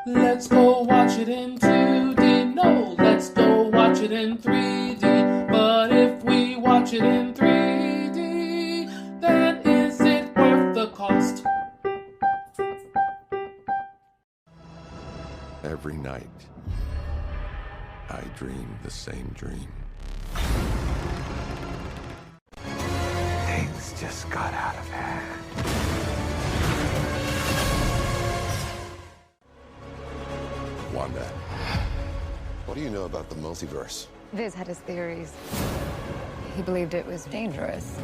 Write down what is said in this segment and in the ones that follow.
Let's go watch it in 2D. No, let's go watch it in 3D. But if we watch it in 3D, then is it worth the cost? Every night, I dream the same dream. Things just got out of hand. Wanda, what do you know about the multiverse? Viz had his theories. He believed it was dangerous.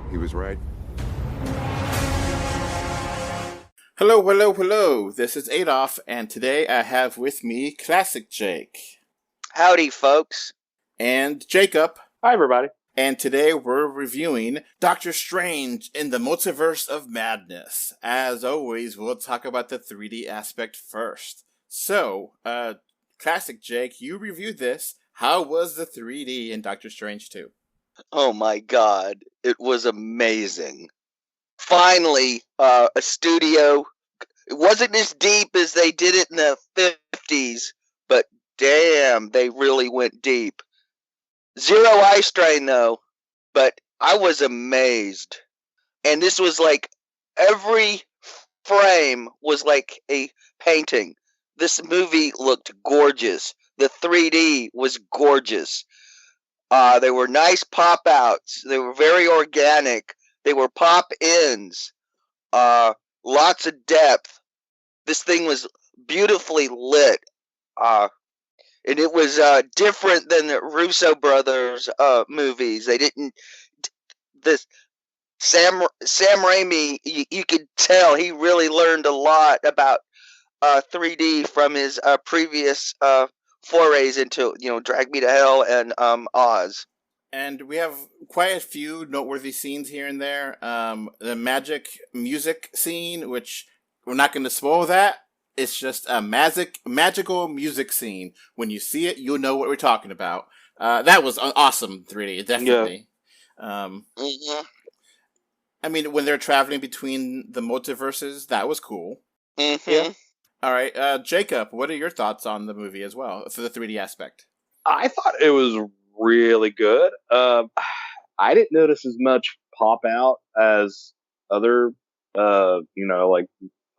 He was right. Hello. This is Adolf, and today I have with me Classic Jake. Howdy, folks. And Jacob. Hi, everybody. And today we're reviewing Doctor Strange in the Multiverse of Madness. As always, we'll talk about the 3D aspect first. So, Classic Jake, you reviewed this. How was the 3D in Doctor Strange 2? Oh my god, it was amazing. Finally, a studio. It wasn't as deep as they did it in the 50s, but damn, they really went deep. Zero eye strain, though, but I was amazed. And this was like, every frame was like a painting. This movie looked gorgeous. The 3D was gorgeous. They were nice pop-outs. They were very organic. They were pop-ins. Lots of depth. This thing was beautifully lit. And it was different than the Russo brothers movies. They didn't. This Sam Raimi, you could tell he really learned a lot about 3D from his previous forays into Drag Me to Hell and Oz. And we have quite a few noteworthy scenes here and there. The magic music scene, which we're not going to spoil that. It's just a magical music scene. When you see it, you'll know what we're talking about. That was awesome 3D, definitely. Yeah. I mean, when they're traveling between the multiverses, that was cool. Mm-hmm. Yeah. All right, Jacob, what are your thoughts on the movie as well, for the 3D aspect? I thought it was really good. I didn't notice as much pop out as other, like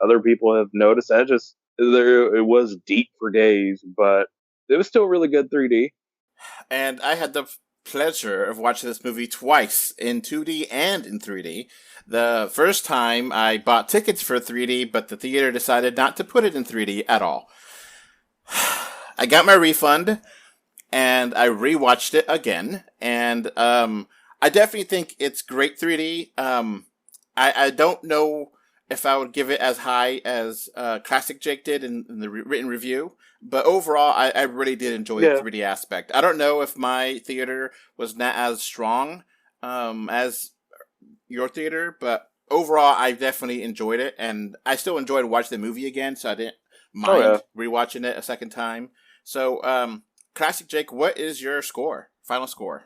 other people have noticed. It was deep for days, but it was still really good 3D. And I had the pleasure of watching this movie twice, in 2D and in 3D. The first time I bought tickets for 3D, but the theater decided not to put it in 3D at all. I got my refund, and I rewatched it again, and I definitely think it's great 3D. I don't know if I would give it as high as Classic Jake did in the written review. But overall, I really did enjoy the 3D aspect. I don't know if my theater was not as strong as your theater, but overall, I definitely enjoyed it. And I still enjoyed watching the movie again, so I didn't mind rewatching it a second time. So, Classic Jake, what is your final score?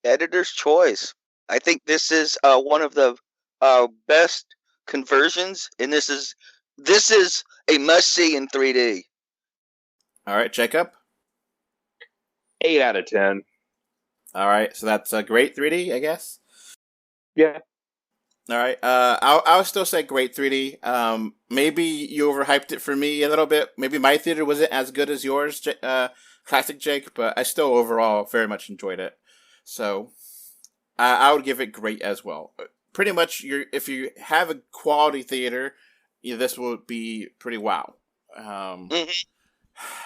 Editor's choice. I think this is one of the best conversions, and this is a must-see in 3D. All right, Jacob? 8 out of 10. All right, so that's a great 3D, I guess? Yeah. All right, I'll still say great 3D. Maybe you overhyped it for me a little bit. Maybe my theater wasn't as good as yours, Classic Jake, but I still overall very much enjoyed it. So I would give it great as well. Pretty much, if you have a quality theater, this will be pretty wow.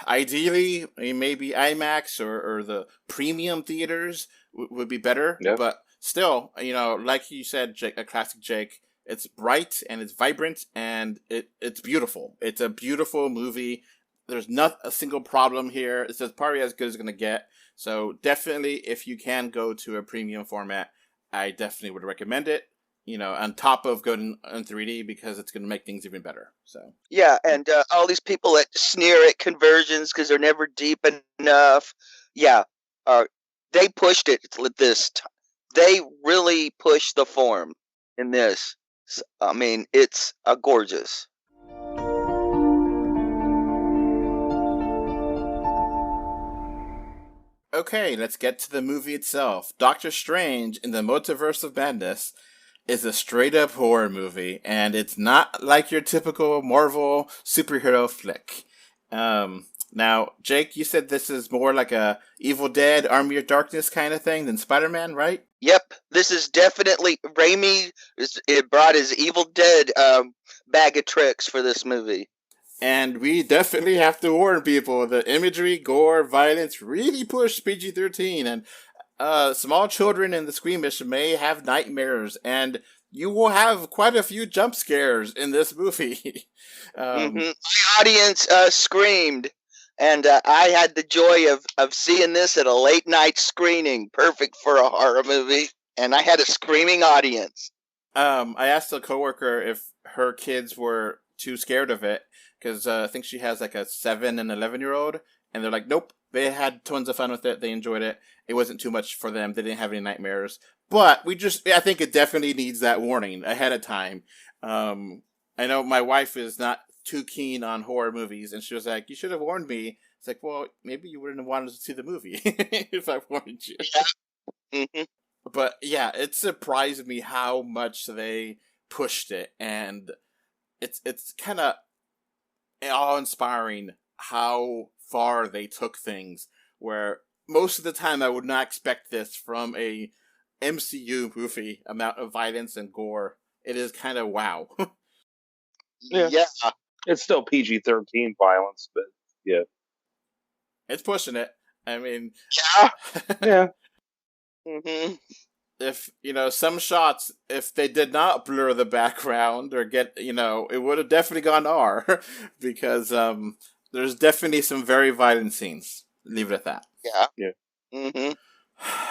Ideally, maybe IMAX or the premium theaters would be better. Yeah. But still, like you said, Classic Jake, it's bright and it's vibrant and it's beautiful. It's a beautiful movie. There's not a single problem here. It's probably as good as it's going to get. So definitely, if you can go to a premium format, I definitely would recommend it. On top of going in 3D, because it's going to make things even better. So yeah, and all these people that sneer at conversions because they're never deep enough. Yeah, they pushed it this time. They really pushed the form in this. I mean, it's gorgeous. Okay, let's get to the movie itself. Doctor Strange in the Multiverse of Madness is a straight up horror movie, and it's not like your typical Marvel superhero flick. Now, Jake, you said this is more like a Evil Dead, Army of Darkness kind of thing than Spider-Man, right? Yep, this is definitely Raimi. It brought his Evil Dead bag of tricks for this movie. And we definitely have to warn people, the imagery, gore, violence really push PG-13, and small children in the squeamish may have nightmares, and you will have quite a few jump scares in this movie. My audience screamed, and I had the joy of seeing this at a late night screening, perfect for a horror movie, and I had a screaming audience. I asked a coworker if her kids were too scared of it, because I think she has like a 7 and 11-year-old, and they're like, nope, they had tons of fun with it, they enjoyed it, it wasn't too much for them, they didn't have any nightmares. But I think it definitely needs that warning ahead of time. I know my wife is not too keen on horror movies, and she was like, you should have warned me. It's like, well, maybe you wouldn't have wanted to see the movie if I warned you. Mm-hmm. But yeah, it surprised me how much they pushed it, and it's kind of awe-inspiring how far they took things, where most of the time I would not expect this from a MCU movie amount of violence and gore. It is kind of wow. Yeah. It's still PG-13 violence, but yeah. It's pushing it. I mean, Yeah. Mm-hmm. if, some shots, if they did not blur the background or get, it would have definitely gone R because there's definitely some very violent scenes. Leave it at that. Yeah. Mm-hmm.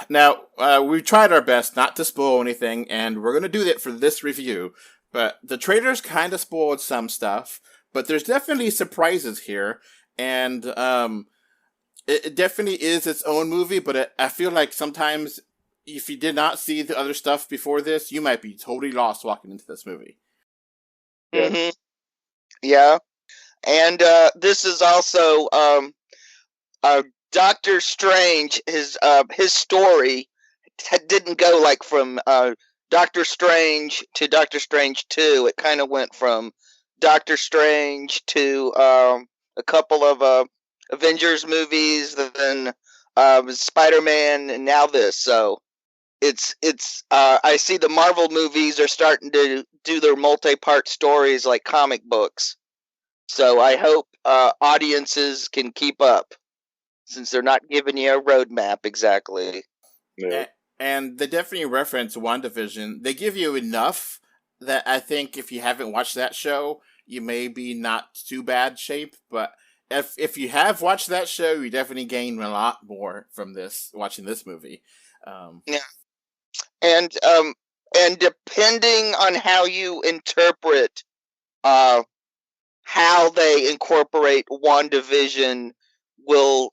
Now, we tried our best not to spoil anything, and we're going to do that for this review, but the trailers kind of spoiled some stuff, but there's definitely surprises here, and it definitely is its own movie, but I feel like sometimes if you did not see the other stuff before this, you might be totally lost walking into this movie. Mm-hmm. Yeah. And this is also Doctor Strange. His story didn't go like from Doctor Strange to Doctor Strange 2. It kind of went from Doctor Strange to a couple of Avengers movies, then Spider-Man, and now this. So it's I see the Marvel movies are starting to do their multi-part stories like comic books. So I hope audiences can keep up, since they're not giving you a roadmap exactly. Yeah. And they definitely reference WandaVision. They give you enough that I think if you haven't watched that show, you may be not too bad shape. But if you have watched that show, you definitely gain a lot more from watching this movie. Yeah. And depending on how you interpret how they incorporate WandaVision will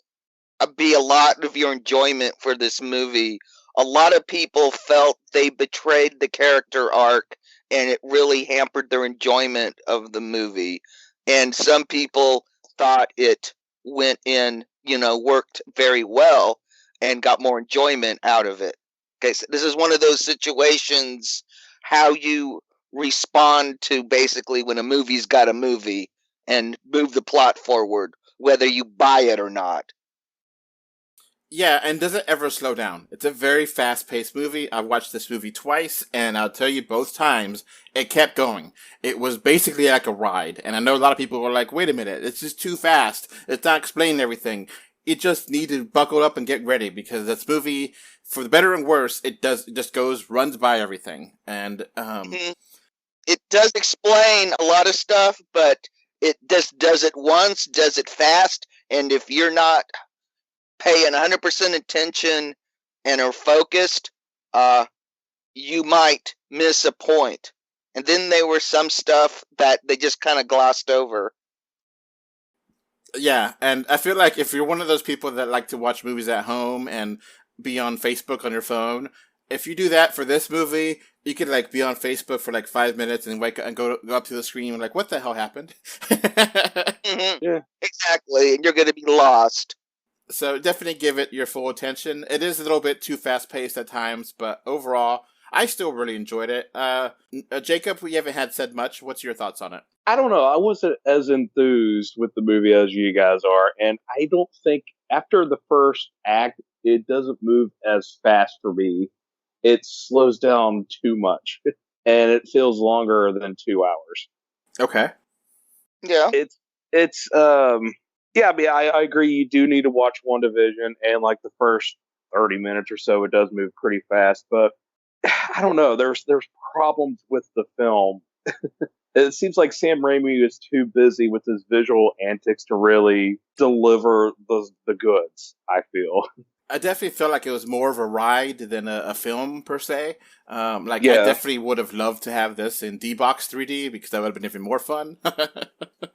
be a lot of your enjoyment for this movie. A lot of people felt they betrayed the character arc, and it really hampered their enjoyment of the movie. And some people thought it worked very well and got more enjoyment out of it. Okay, so this is one of those situations, how you respond to basically when a movie's got a movie and move the plot forward, whether you buy it or not. Yeah, and does it ever slow down? It's a very fast-paced movie. I've watched this movie twice, and I'll tell you both times, it kept going. It was basically like a ride, and I know a lot of people were like, wait a minute, it's just too fast. It's not explaining everything. You just need to buckle up and get ready, because this movie, for the better and worse, it just runs by everything. And, It does explain a lot of stuff, but it just does it once, does it fast, and if you're not paying 100% attention and are focused, you might miss a point. And then there was some stuff that they just kind of glossed over. Yeah, and I feel like if you're one of those people that like to watch movies at home and be on Facebook on your phone, if you do that for this movie, you could like be on Facebook for like 5 minutes and wake up and go up to the screen and like, what the hell happened? Yeah, exactly, and you're going to be lost. So definitely give it your full attention. It is a little bit too fast-paced at times, but overall, I still really enjoyed it. Jacob, we haven't had said much. What's your thoughts on it? I don't know. I wasn't as enthused with the movie as you guys are, and I don't think after the first act, it doesn't move as fast for me. It slows down too much, and it feels longer than 2 hours. Okay. Yeah. Yeah, I mean, I agree. You do need to watch WandaVision, and like the first 30 minutes or so, it does move pretty fast. But I don't know. There's problems with the film. It seems like Sam Raimi is too busy with his visual antics to really deliver the goods, I feel. I definitely felt like it was more of a ride than a film per se. I definitely would have loved to have this in D-Box 3D because that would have been even more fun.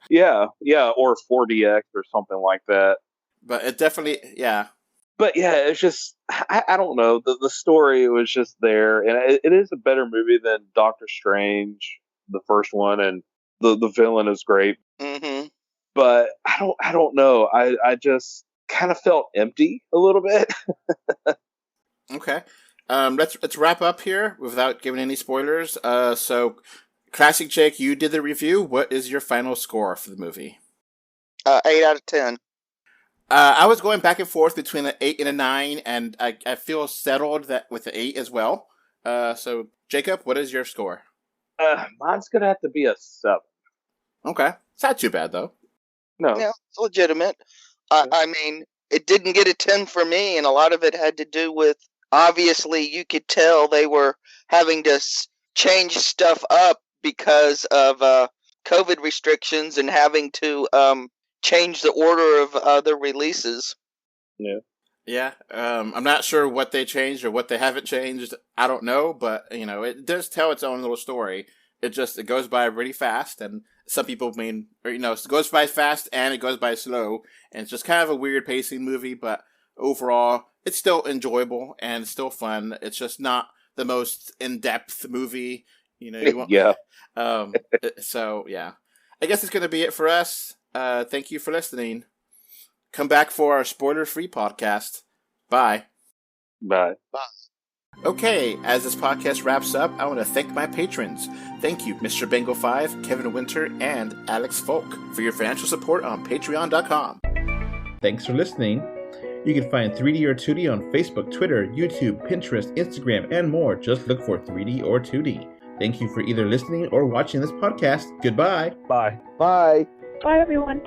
Yeah, or 4DX or something like that. But it definitely, yeah. But yeah, it's just, I don't know. The story was just there, and it is a better movie than Doctor Strange, the first one, and the villain is great. Mm-hmm. But I don't know. I just kind of felt empty a little bit. Okay. Let's wrap up here without giving any spoilers. So, Classic Jake, you did the review. What is your final score for the movie? 8 out of 10. I was going back and forth between an 8 and a 9, and I feel settled that with the 8 as well. So, Jacob, what is your score? Mine's gonna have to be a 7. Okay. It's not too bad, though. No. Yeah, it's legitimate. I mean, it didn't get a 10 for me, and a lot of it had to do with, obviously, you could tell they were having to change stuff up because of COVID restrictions and having to change the order of other releases. Yeah. Yeah. I'm not sure what they changed or what they haven't changed. I don't know, but, it does tell its own little story. It goes by really fast, and some people it goes by fast and it goes by slow, and it's just kind of a weird pacing movie, but overall, it's still enjoyable and it's still fun. It's just not the most in-depth movie, Yeah. So, yeah. I guess it's going to be it for us. Thank you for listening. Come back for our spoiler-free podcast. Bye. Bye. Okay, as this podcast wraps up, I want to thank my patrons. Thank you, Mr. Bengal 5, Kevin Winter, and Alex Folk for your financial support on patreon.com. Thanks for listening. You can find 3D or 2D on Facebook, Twitter, YouTube, Pinterest, Instagram, and more. Just look for 3D or 2D. Thank you for either listening or watching this podcast. Goodbye. Bye. Bye. Bye, everyone.